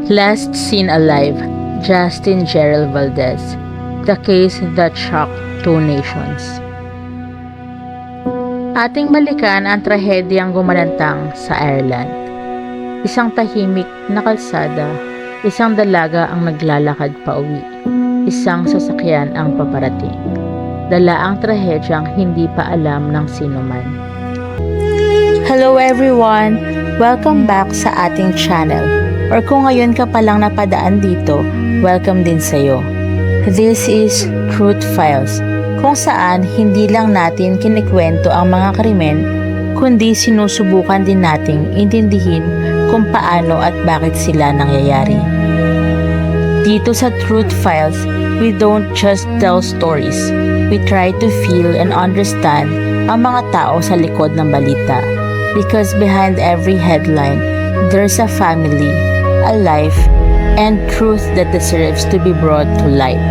Last Seen Alive, Justin Gerald Valdez, the case that shocked two nations. Ating balikan ang trahedyang gumalantang sa Ireland. Isang tahimik na kalsada, isang dalaga ang naglalakad pa uwi, isang sasakyan ang paparating. Dala ang trahedyang hindi pa alam ng sinuman. Hello everyone! Welcome back sa ating channel. Or kung ngayon ka palang napadaan dito, welcome din sa'yo. This is Truth Files, kung saan hindi lang natin kinikwento ang mga krimen, kundi sinusubukan din nating intindihin kung paano at bakit sila nangyayari. Dito sa Truth Files, we don't just tell stories. We try to feel and understand ang mga tao sa likod ng balita. Because behind every headline, there's a family, a life, and truth that deserves to be brought to light.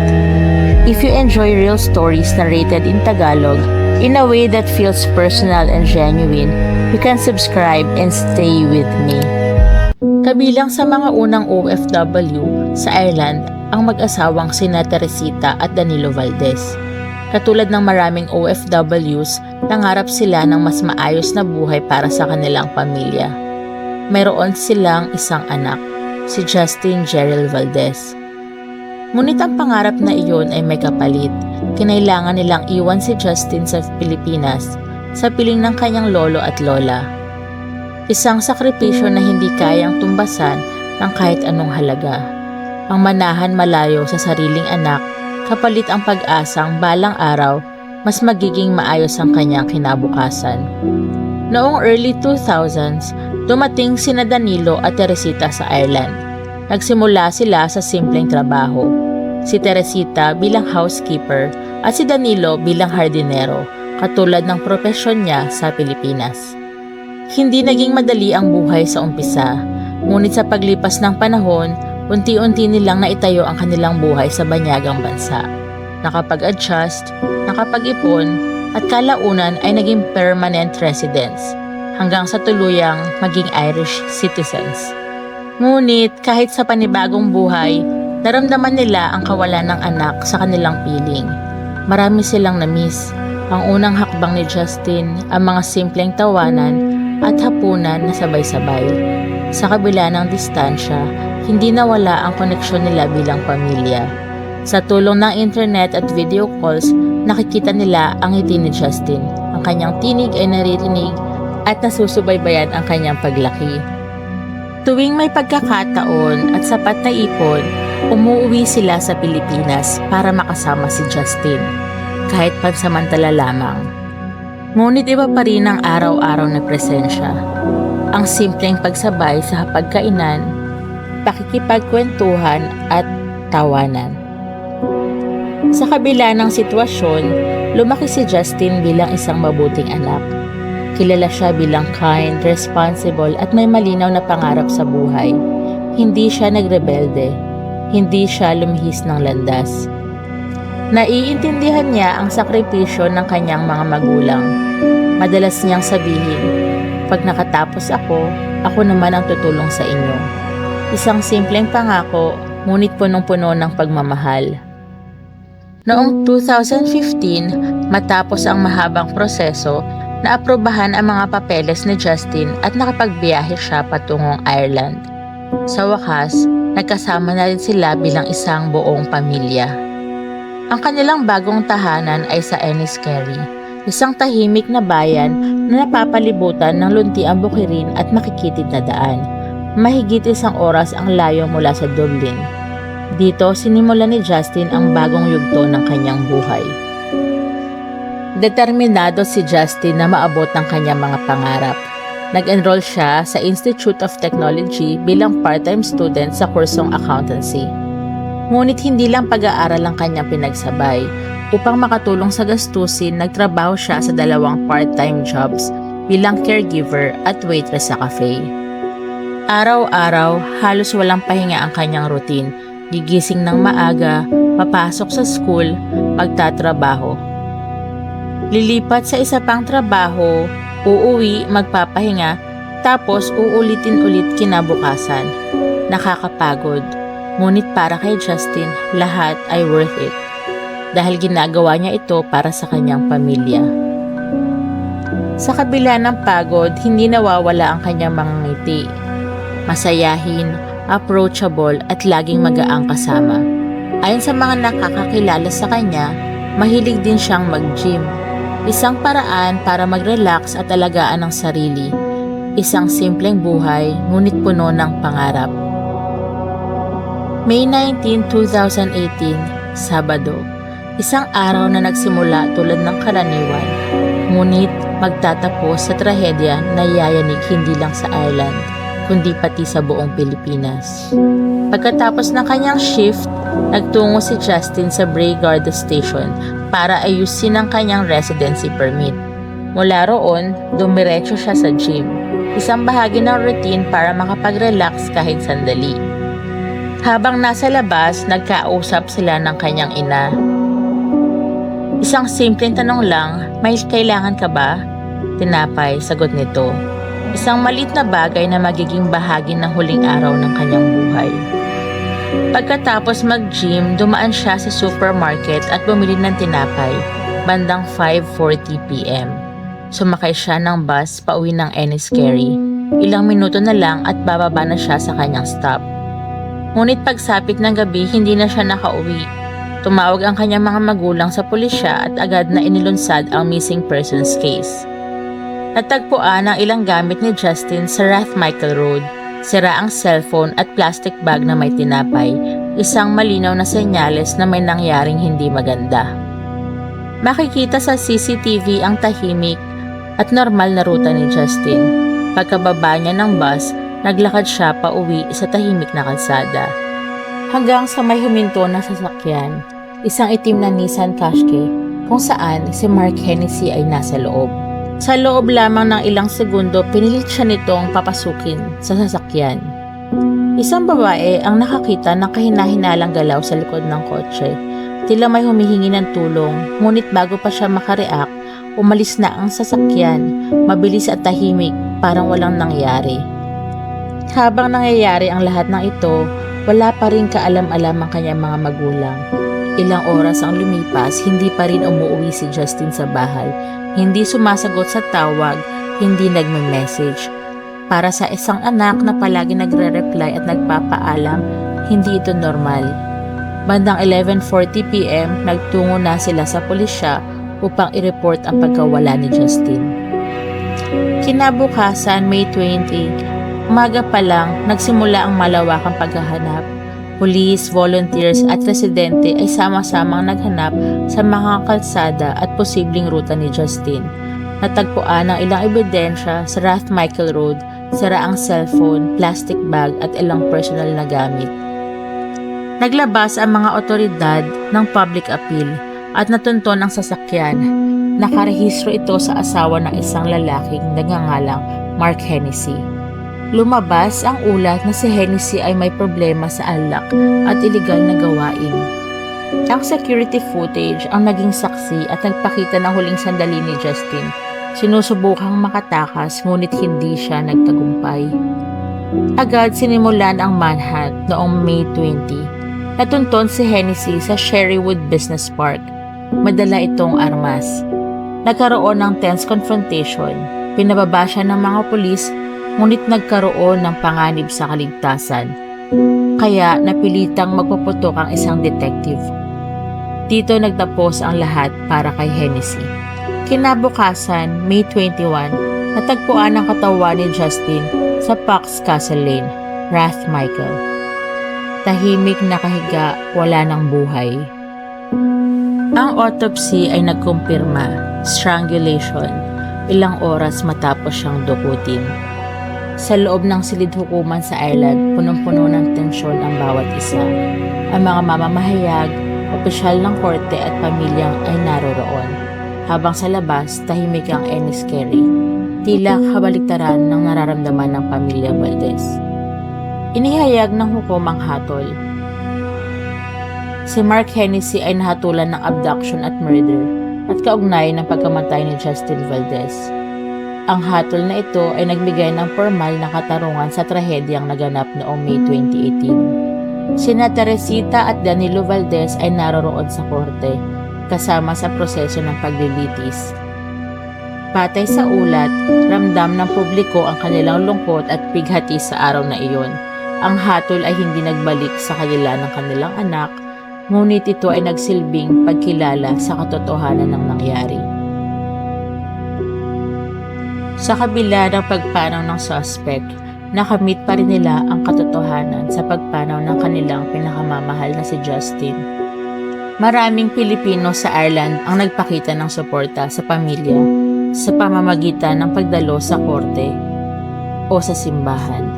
If you enjoy real stories narrated in Tagalog, in a way that feels personal and genuine, you can subscribe and stay with me. Kabilang sa mga unang OFW sa Ireland ang mag-asawang sina Teresita at Danilo Valdez. Katulad ng maraming OFWs, nangarap sila ng mas maayos na buhay para sa kanilang pamilya. Mayroon silang isang anak, si Justin Gerald Valdez. Ngunit ang pangarap na iyon ay may kapalit. Kinailangan nilang iwan si Justin sa Pilipinas sa piling ng kanyang lolo at lola. Isang sakripisyo na hindi kayang tumbasan ng kahit anong halaga. Ang manahan malayo sa sariling anak, kapalit ang pag-asang balang araw, mas magiging maayos ang kanyang kinabukasan. Noong early 2000s, dumating sina Danilo at Teresita sa Ireland. Nagsimula sila sa simpleng trabaho. Si Teresita bilang housekeeper at si Danilo bilang hardinero, katulad ng propesyon niya sa Pilipinas. Hindi naging madali ang buhay sa umpisa, ngunit sa paglipas ng panahon, unti-unti nilang naitayo ang kanilang buhay sa banyagang bansa. Nakapag-adjust, nakapag-ipon, at kalaunan ay naging permanent residents hanggang sa tuluyang maging Irish citizens. Ngunit kahit sa panibagong buhay, naramdaman nila ang kawalan ng anak sa kanilang piling. Marami silang na-miss. Ang unang hakbang ni Justin, ang mga simpleng tawanan at hapunan na sabay-sabay. Sa kabila ng distansya, hindi nawala ang koneksyon nila bilang pamilya. Sa tulong ng internet at video calls, nakikita nila ang ngiti ni Justin. Ang kanyang tinig ay naririnig at nasusubaybayan ang kanyang paglaki. Tuwing may pagkakataon at sapat na ipon, umuwi sila sa Pilipinas para makasama si Justin, kahit pansamantala lamang. Ngunit iba pa rin ang araw-araw na presensya. Ang simpleng pagsabay sa hapagkainan, pakikipagkwentuhan at tawanan. Sa kabila ng sitwasyon, lumaki si Justin bilang isang mabuting anak. Kilala siya bilang kind, responsible at may malinaw na pangarap sa buhay. Hindi siya nagrebelde. Hindi siya lumihis ng landas. Naiintindihan niya ang sakripisyo ng kanyang mga magulang. Madalas niyang sabihin, "Pag nakatapos ako naman ang tutulong sa inyo." Isang simpleng pangako, ngunit punong-puno ng pagmamahal. Noong 2015, matapos ang mahabang proseso, naaprubahan ang mga papeles ni Justin at nakapagbiyahe siya patungong Ireland. Sa wakas, nagkasama na rin sila bilang isang buong pamilya. Ang kanilang bagong tahanan ay sa Enniskerry, isang tahimik na bayan na napapalibutan ng luntiang bukirin at makikitid na daan. Mahigit 1 oras ang layo mula sa Dublin. Dito, sinimulan ni Justin ang bagong yugto ng kanyang buhay. Determinado si Justin na maabot ang kanyang mga pangarap. Nag-enroll siya sa Institute of Technology bilang part-time student sa kursong accountancy. Ngunit hindi lang pag-aaral ang kanyang pinagsabay. Upang makatulong sa gastusin, nagtrabaho siya sa 2 part-time jobs bilang caregiver at waitress sa cafe. Araw-araw, halos walang pahinga ang kanyang routine. Gigising ng maaga, papasok sa school, magtatrabaho. Lilipat sa isa pang trabaho, uuwi, magpapahinga, tapos uulitin ulit kinabukasan. nakakapagod. Ngunit para kay Justin, lahat ay worth it. Dahil ginagawa niya ito para sa kanyang pamilya. Sa kabila ng pagod, hindi nawawala ang kanyang mga ngiti. Masayahin, approachable at laging magaang kasama. Ayon sa mga nakakakilala sa kanya, mahilig din siyang mag-gym. Isang paraan para mag-relax at alagaan ang sarili. Isang simpleng buhay, ngunit puno ng pangarap. May 19, 2018, Sabado. Isang araw na nagsimula tulad ng karaniwan, ngunit magtatapos sa trahedya na yayanig hindi lang sa Ireland, kundi pati sa buong Pilipinas. Pagkatapos ng kanyang shift, nagtungo si Justin sa Bray Garda Station para ayusin ang kanyang residency permit. Mula roon, dumiretso siya sa gym, isang bahagi ng routine para makapag-relax kahit sandali. Habang nasa labas, nagkausap sila ng kanyang ina. Isang simpleng tanong lang, may kailangan ka ba? Tinapay, sagot nito. Isang maliit na bagay na magiging bahagi ng huling araw ng kanyang buhay. Pagkatapos mag-gym, dumaan siya sa supermarket at bumili ng tinapay, bandang 5:40 p.m. Sumakay siya ng bus pauwi ng Enniskerry. Ilang minuto na lang at bababa na siya sa kanyang stop. Ngunit pagsapit ng gabi, hindi na siya nakauwi. Tumawag ang kanyang mga magulang sa pulisya at agad na inilunsad ang missing persons case. Natagpuan ang ilang gamit ni Justin sa Rathmichael Road, sira ang cellphone at plastic bag na may tinapay, isang malinaw na senyales na may nangyaring hindi maganda. Makikita sa CCTV ang tahimik at normal na ruta ni Justin. Pagkababa niya ng bus, naglakad siya pauwi sa tahimik na kalsada. Hanggang sa may huminto na sasakyan, isang itim na Nissan Qashqai kung saan si Mark Hennessy ay nasa loob. Sa loob lamang ng ilang segundo, pinilit siya nitong papasukin sa sasakyan. Isang babae ang nakakita ng kahina-hinalang galaw sa likod ng kotse. Tila may humihingi ng tulong, ngunit bago pa siya makareact, umalis na ang sasakyan, mabilis at tahimik, parang walang nangyari. Habang nangyayari ang lahat ng ito, wala pa rin kaalam-alam ang kanyang mga magulang. Ilang oras ang lumipas, hindi pa rin umuwi si Justin sa bahay. Hindi sumasagot sa tawag, hindi nagme-message. Para sa isang anak na palagi nagre-reply at nagpapaalam, hindi ito normal. Bandang 11:40 p.m., nagtungo na sila sa pulisya upang i-report ang pagkawala ni Justin. Kinabukasan, May 20, umaga pa lang, nagsimula ang malawakang paghahanap. Pulis, volunteers at residente ay sama-samang naghanap sa mga kalsada at posibleng ruta ni Justin. Natagpuan ang ilang ebidensya sa Rathmichael Road, sira ang cellphone, plastic bag at ilang personal na gamit. Naglabas ang mga otoridad ng public appeal at natunton ang sasakyan. Nakarehistro ito sa asawa ng isang lalaking nagngangalang Mark Hennessy. Lumabas ang ulat na si Hennessy ay may problema sa alak at iligal na gawain. Ang security footage ang naging saksi at nagpakita ng huling sandali ni Justin. Sinusubukang makatakas ngunit hindi siya nagtagumpay. Agad sinimulan ang manhunt noong May 20. Natunton si Hennessy sa Sherrywood Business Park. Madala itong armas. Nagkaroon ng tense confrontation. Pinababa siya ng mga pulis ngunit nagkaroon ng panganib sa kaligtasan. Kaya napilitang magpuputok ang isang detective. Dito nagtapos ang lahat para kay Hennessy. Kinabukasan, May 21, natagpuan ang katawan ni Justin sa Fox Castle Lane, Rathmichael. Tahimik na kahiga, wala ng buhay. Ang autopsy ay nagkumpirma, strangulation, ilang oras matapos siyang dukutin. Sa loob ng silid hukuman sa Ireland, punong-puno ng tensyon ang bawat isa. Ang mga mamamahayag, opisyal ng korte at pamilyang ay naroroon. Habang sa labas, tahimik ang Enniskerry. Tila kabaliktaran ng nararamdaman ng pamilya Valdez. Inihayag ng hukumang hatol. Si Mark Hennessy ay nahatulan ng abduction at murder at kaugnay ng pagkamatay ni Justin Valdez. Ang hatol na ito ay nagbigay ng formal na katarungan sa trahedyang naganap noong May 2018. Sina Teresita at Danilo Valdez ay naroroon sa korte, kasama sa proseso ng paglilitis. Patay sa ulat, ramdam ng publiko ang kanilang lungkot at bighati sa araw na iyon. Ang hatol ay hindi nagbalik sa kanila ng kanilang anak, ngunit ito ay nagsilbing pagkilala sa katotohanan ng nangyari. Sa kabila ng pagpanaw ng suspect, nakamit pa rin nila ang katotohanan sa pagpanaw ng kanilang pinakamamahal na si Justin. Maraming Pilipino sa Ireland ang nagpakita ng suporta sa pamilya sa pamamagitan ng pagdalo sa korte o sa simbahan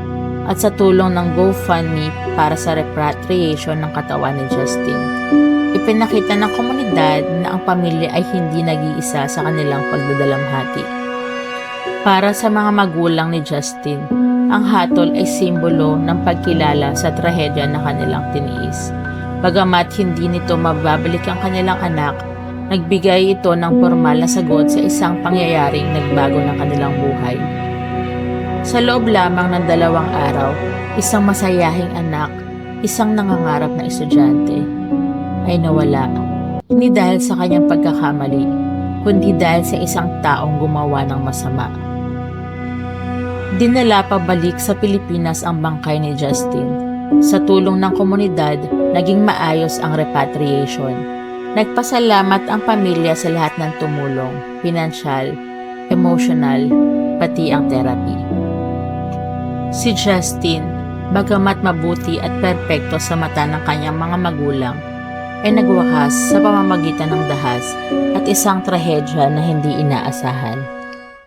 at sa tulong ng GoFundMe para sa repatriation ng katawan ni Justin. Ipinakita ng komunidad na ang pamilya ay hindi nag-iisa sa kanilang pagdadalamhati. Para sa mga magulang ni Justin, ang hatol ay simbolo ng pagkilala sa trahedya na kanilang tiniis. Bagamat hindi nito mababalik ang kanilang anak, nagbigay ito ng formal na sagot sa isang pangyayaring nagbago ng kanilang buhay. Sa loob lamang ng 2 araw, isang masayahing anak, isang nangangarap na estudyante, ay nawala. Hindi dahil sa kanyang pagkakamali, kundi dahil sa isang taong gumawa ng masama. Dinala pabalik sa Pilipinas ang bangkay ni Justin. Sa tulong ng komunidad, naging maayos ang repatriation. Nagpasalamat ang pamilya sa lahat ng tumulong, pinansyal, emotional, pati ang therapy. Si Justin, bagamat mabuti at perpekto sa mata ng kanyang mga magulang, ay nagwakas sa pamamagitan ng dahas at isang trahedya na hindi inaasahan.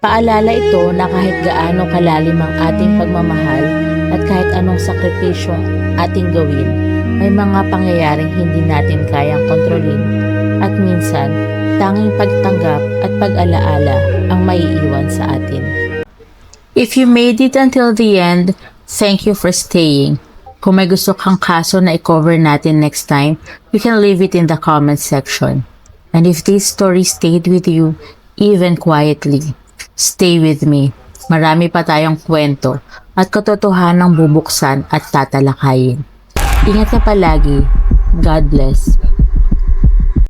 Paalala ito na kahit gaano kalalim ang ating pagmamahal at kahit anong sakripisyong ating gawin, may mga pangyayaring hindi natin kayang kontrolin at minsan, tanging pagtanggap at pag-alaala ang maiiwan sa atin. If you made it until the end, thank you for staying. Kung may gusto kang kaso na i-cover natin next time, you can leave it in the comment section. And if this story stayed with you, even quietly, stay with me. Marami pa tayong kwento at katotohanang bubuksan at tatalakayin. Ingat ka palagi. God bless.